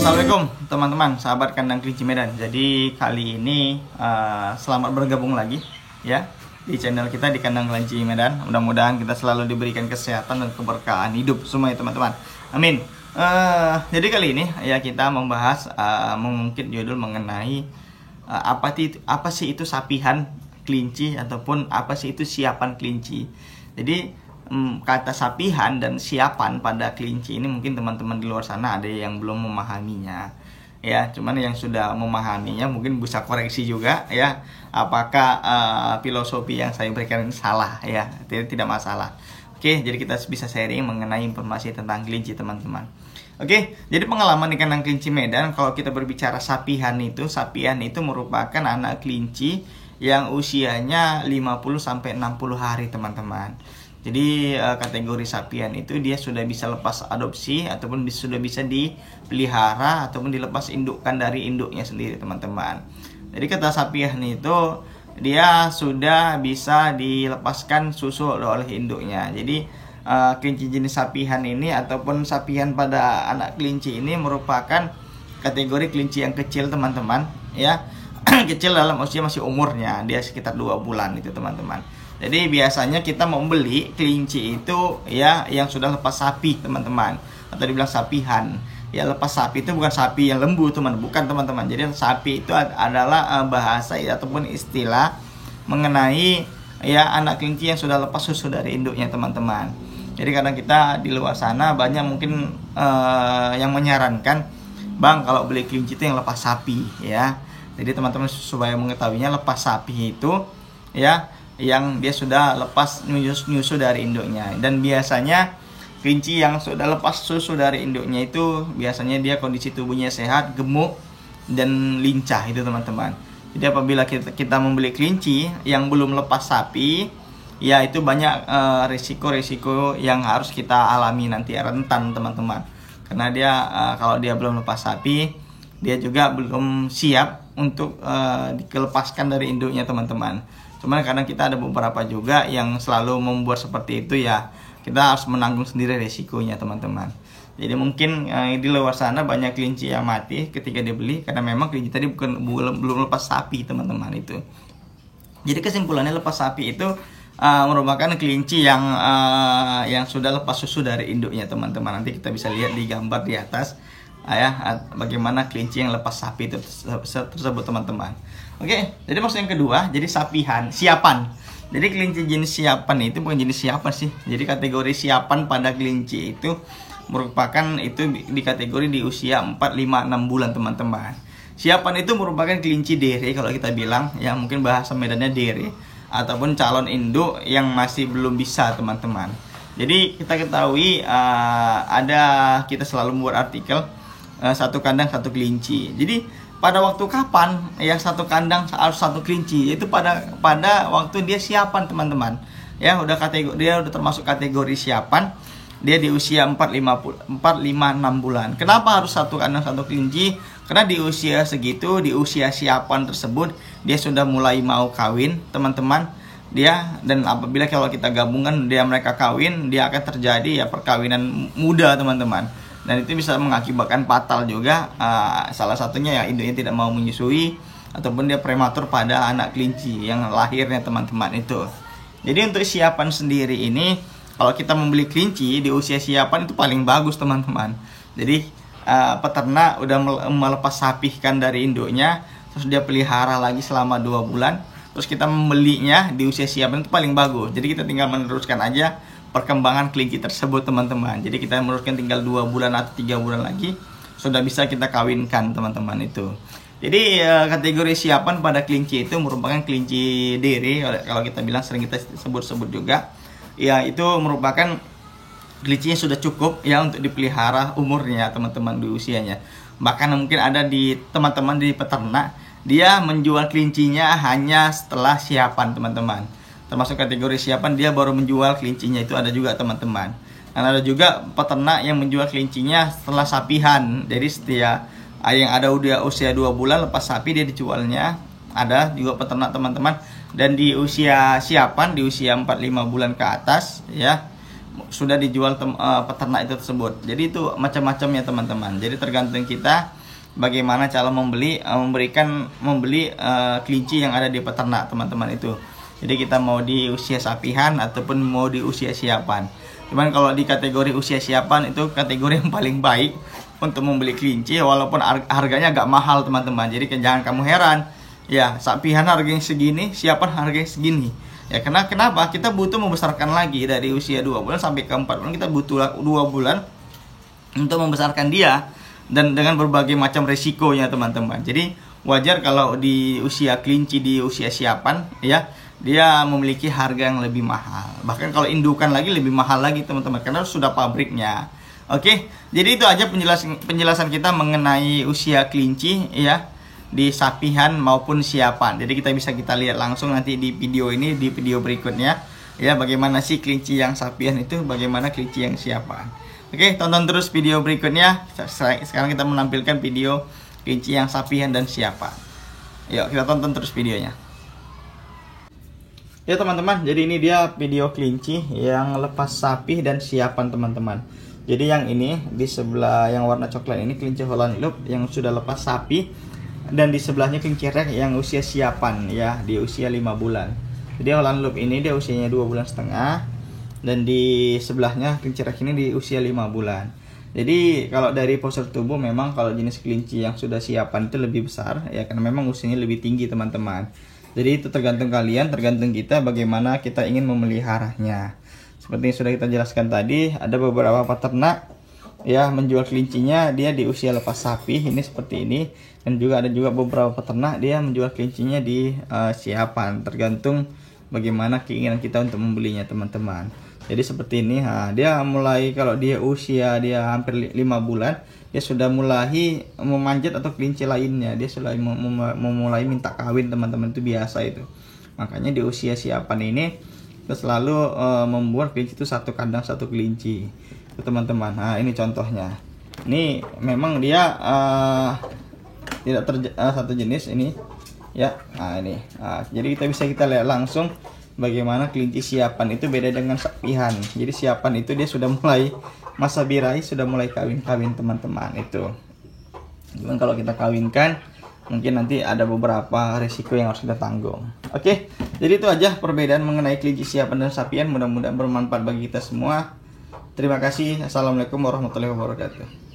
Assalamualaikum teman-teman, sahabat kandang kelinci Medan. Jadi kali ini selamat bergabung lagi ya di channel kita di kandang kelinci Medan. Mudah-mudahan kita selalu diberikan kesehatan dan keberkahan hidup semua ya teman-teman. Amin. Jadi kali ini ya kita membahas mengungkit judul mengenai apa sih itu sapihan kelinci ataupun apa sih itu siapan kelinci. Jadi kata sapihan dan siapan pada kelinci ini mungkin teman-teman di luar sana ada yang belum memahaminya ya, cuman yang sudah memahaminya mungkin bisa koreksi juga ya, apakah filosofi yang saya berikan ini salah ya, tidak masalah. Oke, jadi kita bisa sharing mengenai informasi tentang kelinci teman-teman. Oke, jadi pengalaman di kandang kelinci Medan, kalau kita berbicara sapihan itu merupakan anak kelinci yang usianya 50-60 hari teman-teman. Jadi kategori sapian itu dia sudah bisa lepas adopsi ataupun sudah bisa dipelihara ataupun dilepas indukkan dari induknya sendiri teman-teman. Jadi kata sapian itu dia sudah bisa dilepaskan susu oleh induknya. Jadi kelinci jenis sapian ini ataupun sapian pada anak kelinci ini merupakan kategori kelinci yang kecil teman-teman ya. Kecil dalam usia masih umurnya dia sekitar 2 bulan itu teman-teman. Jadi biasanya kita membeli kelinci itu ya yang sudah lepas sapi teman-teman, atau dibilang sapihan. Ya lepas sapi itu bukan sapi yang lembu bukan teman-teman. Jadi sapi itu adalah bahasa ataupun istilah mengenai ya anak kelinci yang sudah lepas susu dari induknya teman-teman. Jadi kadang kita di luar sana banyak mungkin yang menyarankan, "Bang, kalau beli kelinci itu yang lepas sapi ya." Jadi teman-teman supaya mengetahuinya, lepas sapi itu ya yang dia sudah lepas nyusu dari induknya. Dan biasanya kelinci yang sudah lepas susu dari induknya itu biasanya dia kondisi tubuhnya sehat, gemuk, dan lincah itu teman-teman. Jadi apabila kita membeli kelinci yang belum lepas sapi, ya itu banyak risiko-risiko yang harus kita alami nanti, rentan teman-teman. Karena dia kalau dia belum lepas sapi, dia juga belum siap untuk dilepaskan dari induknya teman-teman. Cuman kadang kita ada beberapa juga yang selalu membuat seperti itu ya, kita harus menanggung sendiri resikonya teman-teman. Jadi mungkin di luar sana banyak kelinci yang mati ketika dibeli karena memang kelinci tadi belum lepas sapi teman-teman itu. Jadi kesimpulannya lepas sapi itu merupakan kelinci yang sudah lepas susu dari induknya teman-teman. Nanti kita bisa lihat di gambar di atas ya bagaimana kelinci yang lepas sapi itu tersebut teman-teman. Oke, jadi maksud yang kedua, jadi siapan. Jadi kelinci jenis siapan itu bukan jenis siapan sih. Jadi kategori siapan pada kelinci itu merupakan itu di kategori di usia 4, 5, 6 bulan teman-teman. Siapan itu merupakan kelinci dere kalau kita bilang, ya mungkin bahasa Medannya dere, ataupun calon induk yang masih belum bisa teman-teman. Jadi kita ketahui kita selalu membuat artikel satu kandang satu kelinci. Jadi pada waktu kapan ya satu kandang harus satu kelinci, yaitu pada waktu dia siapan teman-teman. Ya dia udah termasuk kategori siapan. Dia di usia 4, 5, 6 bulan. Kenapa harus satu kandang satu kelinci? Karena di usia segitu, di usia siapan tersebut dia sudah mulai mau kawin teman-teman. Dan apabila kalau kita gabungkan mereka kawin, dia akan terjadi ya perkawinan muda teman-teman. Dan itu bisa mengakibatkan fatal juga. Salah satunya ya induknya tidak mau menyusui ataupun dia prematur pada anak kelinci yang lahirnya teman-teman itu. Jadi untuk siapan sendiri ini, kalau kita membeli kelinci di usia siapan itu paling bagus teman-teman. Jadi peternak udah melepas sapihkan dari induknya, terus dia pelihara lagi selama 2 bulan, terus kita membelinya di usia siapan itu paling bagus. Jadi kita tinggal meneruskan aja perkembangan kelinci tersebut teman-teman. Jadi kita meneruskan tinggal 2 bulan atau 3 bulan lagi sudah bisa kita kawinkan teman-teman itu. Jadi kategori siapan pada kelinci itu merupakan kelinci dere kalau kita bilang, sering kita sebut-sebut juga. Ya itu merupakan kelinci yang sudah cukup ya untuk dipelihara umurnya teman-teman di usianya. Bahkan mungkin ada di teman-teman di peternak dia menjual kelincinya hanya setelah siapan teman-teman. Termasuk kategori siapan dia baru menjual kelincinya, itu ada juga teman-teman. Dan ada juga peternak yang menjual kelincinya setelah sapihan. Jadi yang ada usia 2 bulan lepas sapi dia dijualnya. Ada juga peternak teman-teman. Dan di usia siapan di usia 4-5 bulan ke atas ya sudah dijual peternak itu tersebut. Jadi itu macam-macamnya teman-teman. Jadi tergantung kita bagaimana cara membeli kelinci yang ada di peternak teman-teman itu. Jadi kita mau di usia sapihan ataupun mau di usia siapan. Cuman kalau di kategori usia siapan itu kategori yang paling baik untuk membeli kelinci, walaupun harganya agak mahal teman-teman. Jadi jangan kamu heran, ya sapihan harganya segini, siapan harganya segini. Ya kenapa? Kita butuh membesarkan lagi dari usia 2 bulan sampai ke 4 bulan. Kita butuh 2 bulan untuk membesarkan dia, dan dengan berbagai macam resikonya teman-teman. Jadi wajar kalau di usia kelinci di usia siapan ya dia memiliki harga yang lebih mahal. Bahkan kalau indukan lagi lebih mahal lagi teman-teman, karena sudah pabriknya. Oke, jadi itu aja penjelasan kita mengenai usia kelinci ya di sapihan maupun siapan. Jadi kita lihat langsung nanti di video ini, di video berikutnya ya, bagaimana sih kelinci yang sapihan itu, bagaimana kelinci yang siapan. Oke, tonton terus video berikutnya. Sekarang kita menampilkan video kelinci yang sapihan dan siapan. Yuk kita tonton terus videonya. Ya teman-teman, jadi ini dia video kelinci yang lepas sapi dan siapan teman-teman. Jadi yang ini di sebelah yang warna coklat ini kelinci Holland Loop yang sudah lepas sapi, dan di sebelahnya kelinci rek yang usia siapan ya, di usia 5 bulan. Jadi Holland Loop ini dia usianya 2,5 bulan, dan di sebelahnya kelinci rek ini di usia 5 bulan. Jadi kalau dari postur tubuh memang kalau jenis kelinci yang sudah siapan itu lebih besar ya, karena memang usianya lebih tinggi teman-teman. Jadi itu tergantung kalian, tergantung kita bagaimana kita ingin memeliharanya. Seperti yang sudah kita jelaskan tadi, ada beberapa peternak ya menjual kelincinya dia di usia lepas sapi ini seperti ini, dan juga ada juga beberapa peternak dia menjual kelincinya di siapan, tergantung bagaimana keinginan kita untuk membelinya teman-teman. Jadi seperti ini, dia mulai kalau dia usia dia hampir 5 bulan, dia sudah mulai memanjat atau kelinci lainnya, dia sudah memulai minta kawin teman-teman, itu biasa itu. Makanya di usia siapan ini kita selalu membuat kelinci itu satu kandang satu kelinci itu teman-teman. Nah ini contohnya, ini memang dia tidak satu jenis ini ya. Nah ini, jadi kita lihat langsung bagaimana kelinci siapan itu beda dengan sapihan. Jadi siapan itu dia sudah mulai masa birahi, sudah mulai kawin-kawin teman-teman itu. Cuman kalau kita kawinkan mungkin nanti ada beberapa risiko yang harus kita tanggung. Oke, jadi itu aja perbedaan mengenai kelinci siapan dan sapian. Mudah-mudahan bermanfaat bagi kita semua. Terima kasih. Assalamualaikum warahmatullahi wabarakatuh.